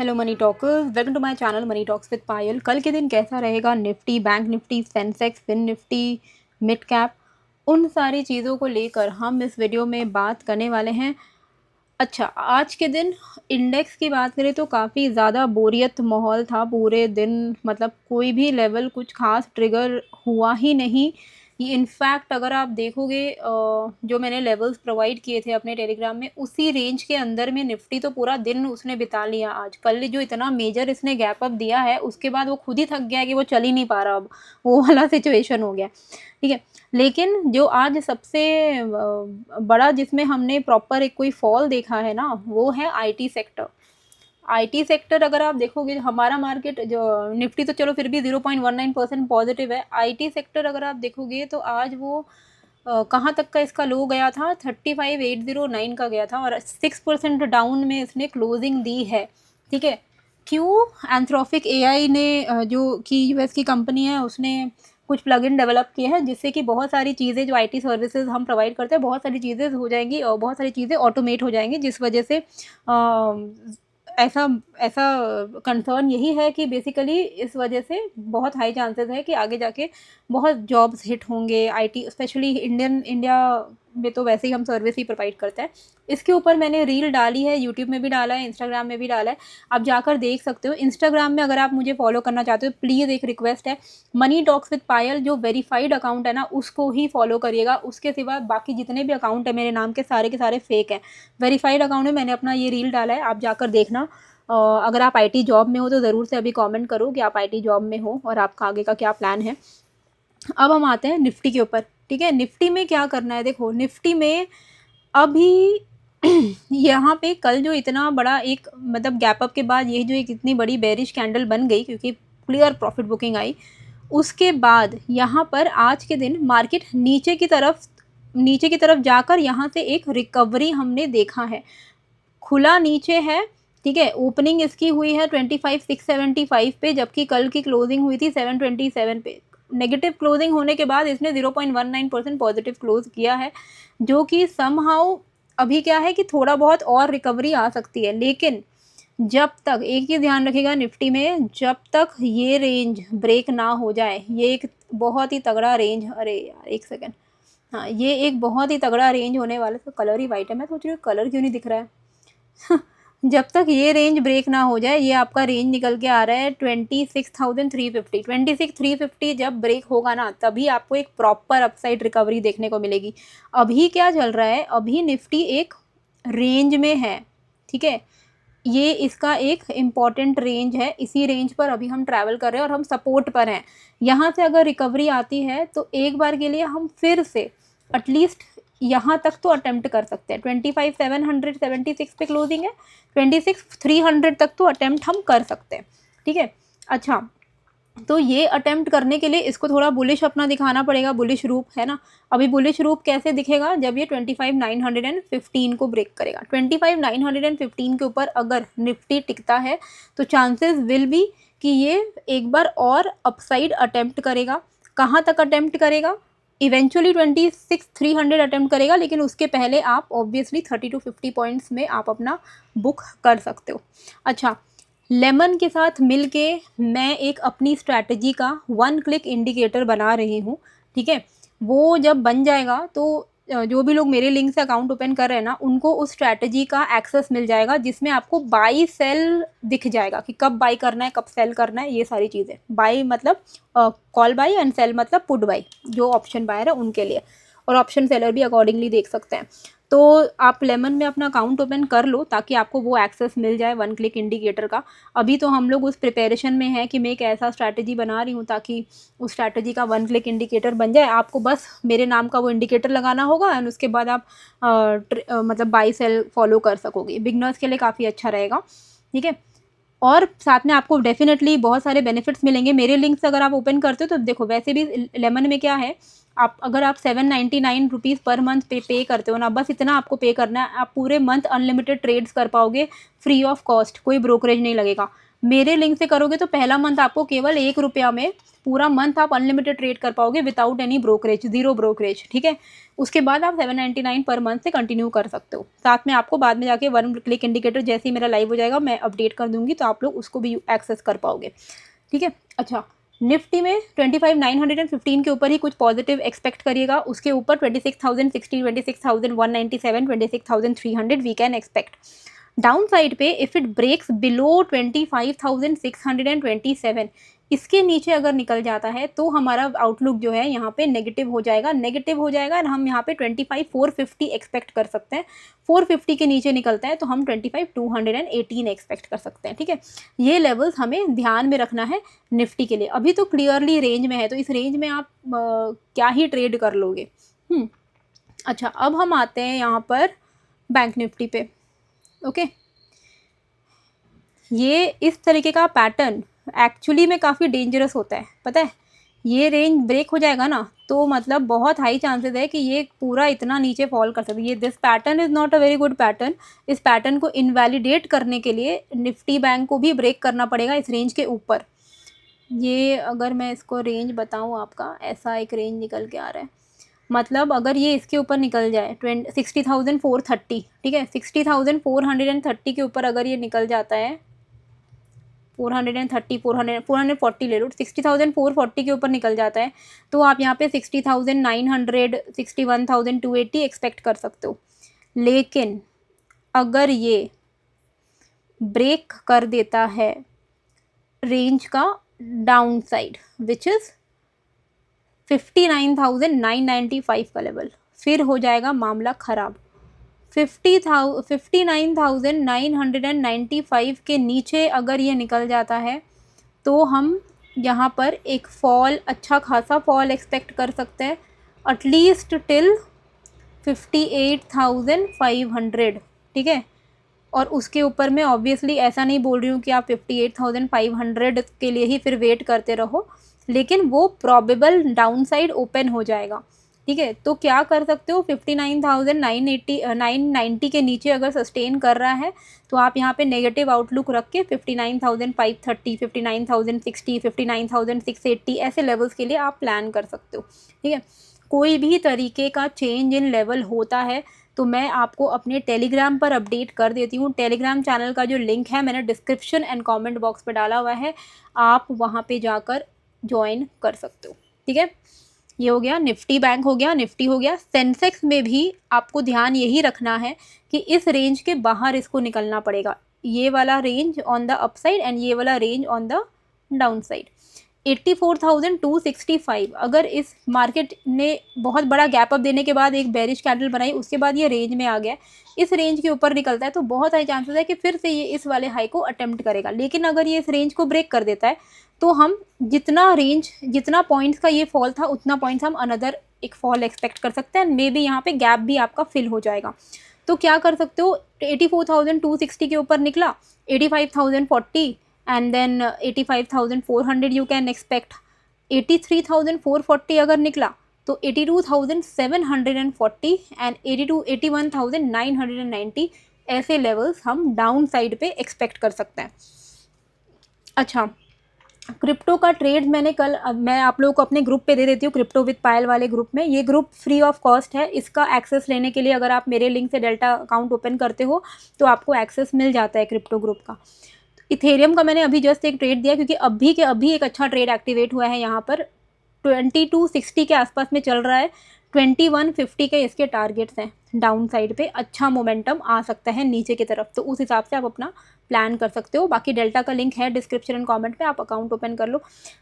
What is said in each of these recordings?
Hello money talkers, welcome to my channel Money Talks with Payal. कल के दिन कैसा रहेगा Nifty, bank Nifty, Sensex, Fin Nifty, mid cap, उन सारी चीज़ों को लेकर हम इस वीडियो में बात करने वाले हैं। अच्छा, आज के दिन इंडेक्स की बात करें तो काफ़ी ज़्यादा बोरियत माहौल था पूरे दिन। मतलब कोई भी लेवल कुछ खास ट्रिगर हुआ ही नहीं। ये इनफैक्ट अगर आप देखोगे जो मैंने लेवल्स प्रोवाइड किए थे अपने टेलीग्राम में, उसी रेंज के अंदर में निफ्टी तो पूरा दिन उसने बिता लिया आज। कल जो इतना मेजर इसने गैप अप दिया है, उसके बाद वो खुद ही थक गया कि वो चल ही नहीं पा रहा, अब वो वाला सिचुएशन हो गया। ठीक है, लेकिन जो आज सबसे बड़ा जिसमें हमने प्रॉपर एक कोई फॉल देखा है ना, वो है आईटी सेक्टर। आईटी सेक्टर अगर आप देखोगे, हमारा मार्केट जो निफ्टी तो चलो फिर भी 0.19% पॉजिटिव है। आईटी सेक्टर अगर आप देखोगे तो आज वो कहाँ तक का इसका लो गया था, 35,809 का गया था और 6% डाउन में इसने क्लोजिंग दी है। ठीक है, क्यों? एंथ्रोपिक एआई ने जो कि यूएस की कंपनी है, उसने कुछ प्लगइन डेवलप किए हैं जिससे कि बहुत सारी चीज़ें जो आईटी सर्विसेज हम प्रोवाइड करते हैं, बहुत सारी चीज़ें हो जाएंगी और बहुत सारी चीज़ें ऑटोमेट हो जाएंगी, जिस वजह से ऐसा ऐसा कंसर्न यही है कि बेसिकली इस वजह से बहुत हाई चांसेस है कि आगे जाके बहुत जॉब्स हिट होंगे। आईटी स्पेशली इंडिया में तो वैसे ही हम सर्विस ही प्रोवाइड करते हैं। इसके ऊपर मैंने रील डाली है, यूट्यूब में भी डाला है, इंस्टाग्राम में भी डाला है, आप जाकर देख सकते हो। इंस्टाग्राम में अगर आप मुझे फॉलो करना चाहते हो, प्लीज़ एक रिक्वेस्ट है, मनी टॉक्स विद पायल जो वेरीफाइड अकाउंट है ना, उसको ही फॉलो करिएगा। उसके सिवा बाकी जितने भी अकाउंट है मेरे नाम के सारे फेक हैं। वेरीफाइड अकाउंट में मैंने अपना ये रील डाला है, आप जाकर देखना। अगर आप आईटी जॉब में हो तो ज़रूर से अभी कमेंट करो कि आप आईटी जॉब में हो और आपका आगे का क्या प्लान है। अब हम आते हैं निफ्टी के ऊपर। ठीक है, निफ्टी में क्या करना है, देखो निफ्टी में अभी यहाँ पे कल जो इतना बड़ा एक मतलब गैप अप के बाद ये जो एक इतनी बड़ी बेरिश कैंडल बन गई, क्योंकि क्लियर प्रॉफिट बुकिंग आई, उसके बाद यहाँ पर आज के दिन मार्केट नीचे की तरफ जाकर यहाँ से एक रिकवरी हमने देखा है। खुला नीचे है, ठीक है, ओपनिंग इसकी हुई है 25,675 पे, जबकि कल की क्लोजिंग हुई थी 727 पे। नेगेटिव क्लोजिंग होने के बाद इसने 0.19% पॉजिटिव क्लोज किया है, जो कि समहाउ अभी क्या है कि थोड़ा बहुत और रिकवरी आ सकती है। लेकिन जब तक, एक चीज़ ध्यान रखिएगा निफ्टी में, जब तक ये रेंज ब्रेक ना हो जाए, ये एक बहुत ही तगड़ा रेंज, अरे यार एक सेकेंड, हाँ ये एक बहुत ही तगड़ा रेंज होने वाला है। तो कलर ही वाइट है, मैं सोच रही हूँ कलर क्यों नहीं दिख रहा है जब तक ये रेंज ब्रेक ना हो जाए, ये आपका रेंज निकल के आ रहा है 26,350। 26,350 जब ब्रेक होगा ना, तभी आपको एक प्रॉपर अपसाइड रिकवरी देखने को मिलेगी। अभी क्या चल रहा है, अभी निफ्टी एक रेंज में है। ठीक है, ये इसका एक इम्पॉर्टेंट रेंज है, इसी रेंज पर अभी हम ट्रैवल कर रहे हैं और हम सपोर्ट पर हैं। यहाँ से अगर रिकवरी आती है तो एक बार के लिए हम फिर से एटलीस्ट यहाँ तक तो अटेम्प्ट कर सकते हैं। 25,776 पे क्लोजिंग है, 26,300 तक तो अटेम्प्ट हम कर सकते हैं। ठीक है, अच्छा, तो ये अटेम्प्ट करने के लिए इसको थोड़ा बुलिश अपना दिखाना पड़ेगा, बुलिश रूप है ना। अभी बुलिश रूप कैसे दिखेगा, जब ये 25,915 को ब्रेक करेगा। 25,915 के ऊपर अगर निफ्टी टिकता है तो चांसेस विल बी कि ये एक बार और अपसाइड अटेम्प्ट करेगा। कहाँ तक अटेम्प्ट करेगा? इवेंचुअली 26,300 अटेम्प्ट करेगा, लेकिन उसके पहले आप ऑब्वियसली 30 to 50 पॉइंट्स में आप अपना बुक कर सकते हो। अच्छा, लेमन के साथ मिलके मैं एक अपनी स्ट्रैटेजी का 1 क्लिक इंडिकेटर बना रही हूँ। ठीक है, वो जब बन जाएगा तो जो भी लोग मेरे लिंक से अकाउंट ओपन कर रहे हैं ना, उनको उस स्ट्रैटेजी का एक्सेस मिल जाएगा, जिसमें आपको बाई सेल दिख जाएगा कि कब बाई करना है, कब सेल करना है, ये सारी चीज़ें। बाई मतलब कॉल बाई एंड सेल मतलब पुट बाई, जो ऑप्शन बायर है उनके लिए, और ऑप्शन सेलर भी अकॉर्डिंगली देख सकते हैं। तो आप लेमन में अपना अकाउंट ओपन कर लो ताकि आपको वो एक्सेस मिल जाए 1 क्लिक इंडिकेटर का। अभी तो हम लोग उस प्रिपरेशन में हैं कि मैं एक ऐसा स्ट्रैटेजी बना रही हूँ ताकि उस स्ट्रैटेजी का 1 क्लिक इंडिकेटर बन जाए। आपको बस मेरे नाम का वो इंडिकेटर लगाना होगा एंड उसके बाद आप मतलब बाई सेल फॉलो कर सकोगे। बिगनर्स के लिए काफ़ी अच्छा रहेगा। ठीक है, और साथ में आपको डेफिनेटली बहुत सारे बेनिफिट्स मिलेंगे। मेरे लिंक से अगर आप ओपन करते हो तो देखो, वैसे भी लेमन में क्या है, अगर आप 799 रुपीज़ पर मंथ पे करते हो ना, बस इतना आपको पे करना है, आप पूरे मंथ अनलिमिटेड ट्रेड्स कर पाओगे फ्री ऑफ कॉस्ट, कोई ब्रोकरेज नहीं लगेगा। मेरे लिंक से करोगे तो पहला मंथ आपको केवल 1 रुपया में पूरा मंथ आप अनलिमिटेड ट्रेड कर पाओगे without any brokerage, zero brokerage, ठीक है। उसके बाद आप 799 पर मंथ से कंटिन्यू कर सकते हो। साथ में आपको बाद में जाके 1 क्लिक इंडिकेटर जैसे ही मेरा लाइव हो जाएगा मैं अपडेट कर दूंगी, तो आप लोग उसको भी एक्सेस कर पाओगे, ठीक है। अच्छा, निफ्टी में 25,915 के ऊपर ही कुछ पॉजिटिव एक्सपेक्ट करिएगा, उसके ऊपर 26,060, 26,197, 26,300 we can expect. Down side पे इफ़ इट ब्रेक्स बिलो 25,627, इसके नीचे अगर निकल जाता है तो हमारा आउटलुक जो है यहाँ पे नेगेटिव हो जाएगा और हम यहाँ पे 25,450 एक्सपेक्ट कर सकते हैं। 450 के नीचे निकलता है तो हम 25,218 एक्सपेक्ट कर सकते हैं, ठीक है। ये लेवल्स हमें ध्यान में रखना है निफ्टी के लिए। अभी तो क्लियरली रेंज में है, तो इस रेंज में आप क्या ही ट्रेड कर लोगे। अच्छा, अब हम आते हैं यहाँ पर बैंक निफ्टी पे। ओके, ये इस तरीके का पैटर्न एक्चुअली में काफ़ी डेंजरस होता है, पता है। ये रेंज ब्रेक हो जाएगा ना तो मतलब बहुत हाई चांसेस है कि ये पूरा इतना नीचे फॉल कर सकती है। This pattern is not a very good pattern. इस पैटर्न को इनवैलिडेट करने के लिए निफ्टी बैंक को भी ब्रेक करना पड़ेगा इस रेंज के ऊपर। ये अगर मैं इसको रेंज बताऊँ आपका, ऐसा एक रेंज निकल के आ रहा है, मतलब अगर ये इसके ऊपर निकल जाए 60,430, ठीक है, 60,430 के ऊपर अगर ये निकल जाता है, 440 ले लो, 60,440 के ऊपर निकल जाता है तो आप यहाँ पे 60,900, 61,280 एक्सपेक्ट कर सकते हो। लेकिन अगर ये ब्रेक कर देता है रेंज का डाउन साइड विच इज़ 59,995 का लेवल, फिर हो जाएगा मामला ख़राब। 59,995 के नीचे अगर ये निकल जाता है तो हम यहाँ पर एक फॉल, अच्छा खासा फॉल एक्सपेक्ट कर सकते हैं, एटलीस्ट टिल 58,500, ठीक है। और उसके ऊपर मैं ऑब्वियसली ऐसा नहीं बोल रही हूँ कि आप 58,500 के लिए ही फिर वेट करते रहो, लेकिन वो प्रॉबेबल डाउन साइड ओपन हो जाएगा, ठीक है। तो क्या कर सकते हो, 59,990 के नीचे अगर सस्टेन कर रहा है तो आप यहाँ पे नेगेटिव आउटलुक रख के 59,530, 59,060, 59,680 ऐसे लेवल्स के लिए आप प्लान कर सकते हो, ठीक है। कोई भी तरीके का चेंज इन लेवल होता है तो मैं आपको अपने टेलीग्राम पर अपडेट कर देती हूँ। टेलीग्राम चैनल का जो लिंक है मैंने डिस्क्रिप्शन एंड कमेंट बॉक्स पर डाला हुआ है, आप वहाँ पे जाकर ज्वाइन कर सकते हो, ठीक है। ये हो गया निफ्टी बैंक, हो गया निफ्टी, हो गया सेंसेक्स में भी आपको ध्यान यही रखना है कि इस रेंज के बाहर इसको निकलना पड़ेगा। ये वाला range on the upside and ये वाला range on the down side. 84,265 अगर इस मार्केट ने बहुत बड़ा गैप अप देने के बाद एक बेरिश कैंडल बनाई, उसके बाद ये रेंज में आ गया, इस रेंज के ऊपर निकलता है तो बहुत सारे चांसेस है कि फिर से ये इस वाले हाई को अटेम्प्ट करेगा। लेकिन अगर ये इस रेंज को ब्रेक कर देता है तो हम जितना पॉइंट्स का ये फॉल था उतना पॉइंट्स हम अनदर एक फॉल एक्सपेक्ट कर सकते हैं, मे बी यहाँ पे गैप भी आपका फिल हो जाएगा। तो क्या कर सकते हो, 84,260 के ऊपर निकला, 85,040 and then 85,400 you can expect। 83,440 अगर निकला तो 82,740 एंड 81,990 ऐसे लेवल्स हम डाउन साइड पे एक्सपेक्ट कर सकते हैं। अच्छा, क्रिप्टो का ट्रेड मैं आप लोगों को अपने ग्रुप पे दे देती हूँ, क्रिप्टो विद पायल वाले ग्रुप में। ये ग्रुप फ्री ऑफ कॉस्ट है। इसका एक्सेस लेने के लिए अगर आप मेरे लिंक से डेल्टा अकाउंट ओपन करते हो तो आपको एक्सेस मिल जाता है क्रिप्टो ग्रुप का। इथेरियम का मैंने अभी जस्ट एक ट्रेड दिया क्योंकि अभी के अभी एक अच्छा ट्रेड एक्टिवेट हुआ है, यहाँ पर 2260 के आसपास में चल रहा है, 2150 के इसके टारगेट्स हैं। डाउन साइड पे अच्छा मोमेंटम आ सकता है नीचे की तरफ, तो उस हिसाब से आप अपना प्लान कर सकते हो। बाकी डेल्टा का लिंक है डिस्क्रिप्शन एंड कमेंट पे, आप अकाउंट ओपन कर लो।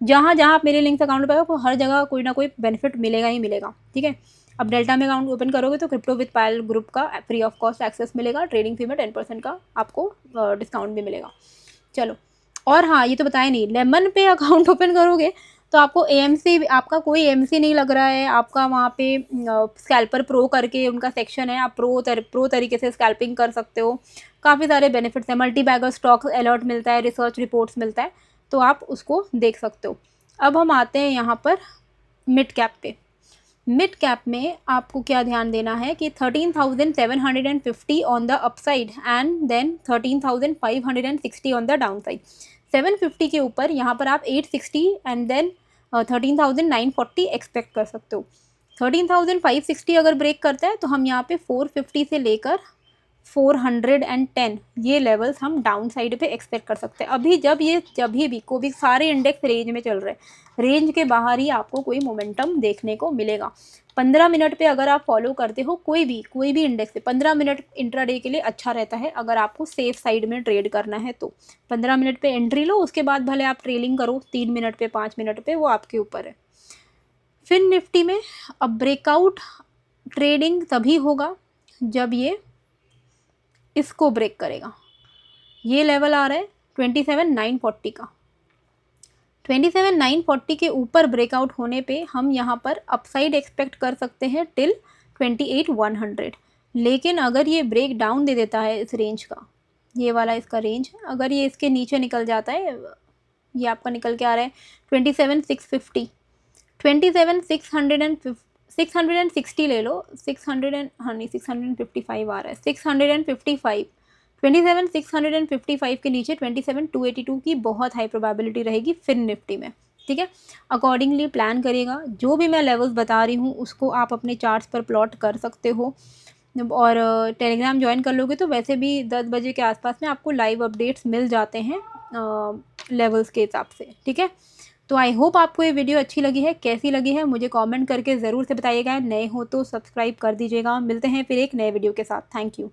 जहाँ जहाँ आप मेरे लिंक से अकाउंट ओपन, हर जगह कोई ना कोई बेनिफिट मिलेगा ही मिलेगा, ठीक है। अब डेल्टा में अकाउंट ओपन करोगे तो क्रिप्टो विद पायल ग्रुप का फ्री ऑफ कॉस्ट एक्सेस मिलेगा, ट्रेडिंग फी में 10% का आपको डिस्काउंट भी मिलेगा। चलो, और हाँ ये तो बताया नहीं, लेमन पे अकाउंट ओपन करोगे तो आपको AMC, आपका कोई AMC नहीं लग रहा है, आपका वहाँ पे स्कैल्पर प्रो करके उनका सेक्शन है, आप प्रो तरीके से स्कैल्पिंग कर सकते हो। काफ़ी सारे बेनिफिट्स हैं, मल्टी बैगर स्टॉक अलर्ट मिलता है, रिसर्च रिपोर्ट्स मिलता है, तो आप उसको देख सकते हो। अब हम आते हैं यहाँ पर मिड कैप पे। मिड कैप में आपको क्या ध्यान देना है कि 13,750 on the upside and then 13,560 on the down side. 750 के ऊपर यहाँ पर आप 860 एंड देन 13,940 एक्सपेक्ट कर सकते हो। 13,560 अगर ब्रेक करता है तो हम यहाँ पे 450 से लेकर 410 ये लेवल्स हम डाउन साइड पे एक्सपेक्ट कर सकते हैं। अभी जब भी कोई भी सारे इंडेक्स रेंज में चल रहे हैं, रेंज के बाहर ही आपको कोई मोमेंटम देखने को मिलेगा। 15 मिनट पे अगर आप फॉलो करते हो कोई भी इंडेक्स पे, 15 मिनट इंट्राडे के लिए अच्छा रहता है अगर आपको सेफ साइड में ट्रेड करना है तो 15 मिनट पे एंट्री लो, उसके बाद भले आप ट्रेलिंग करो 3 मिनट पे 5 मिनट पे, वो आपके ऊपर है। फिर निफ्टी में अब ब्रेकआउट ट्रेडिंग तभी होगा जब ये इसको ब्रेक करेगा। ये लेवल आ रहा है 27,940 का। 27,940 के ऊपर ब्रेकआउट होने पे हम यहाँ पर अपसाइड एक्सपेक्ट कर सकते हैं टिल 28,100। लेकिन अगर ये ब्रेक डाउन दे देता है इस रेंज का, ये वाला इसका रेंज, अगर ये इसके नीचे निकल जाता है, ये आपका निकल के आ रहा है 27,650, 660 ले लो, 655 आ रहा है, 655, 27,655 के नीचे 27,282 की बहुत हाई प्रोबेबिलिटी रहेगी फिर निफ्टी में। ठीक है, अकॉर्डिंगली प्लान करिएगा। जो भी मैं लेवल्स बता रही हूँ उसको आप अपने चार्ट्स पर प्लॉट कर सकते हो, और टेलीग्राम ज्वाइन कर लोगे तो वैसे भी 10 बजे के आसपास में आपको लाइव अपडेट्स मिल जाते हैं लेवल्स के हिसाब से। ठीक है, तो आई होप आपको ये वीडियो अच्छी लगी है। कैसी लगी है मुझे कमेंट करके ज़रूर से बताइएगा। नए हो तो सब्सक्राइब कर दीजिएगा। मिलते हैं फिर एक नए वीडियो के साथ। Thank you.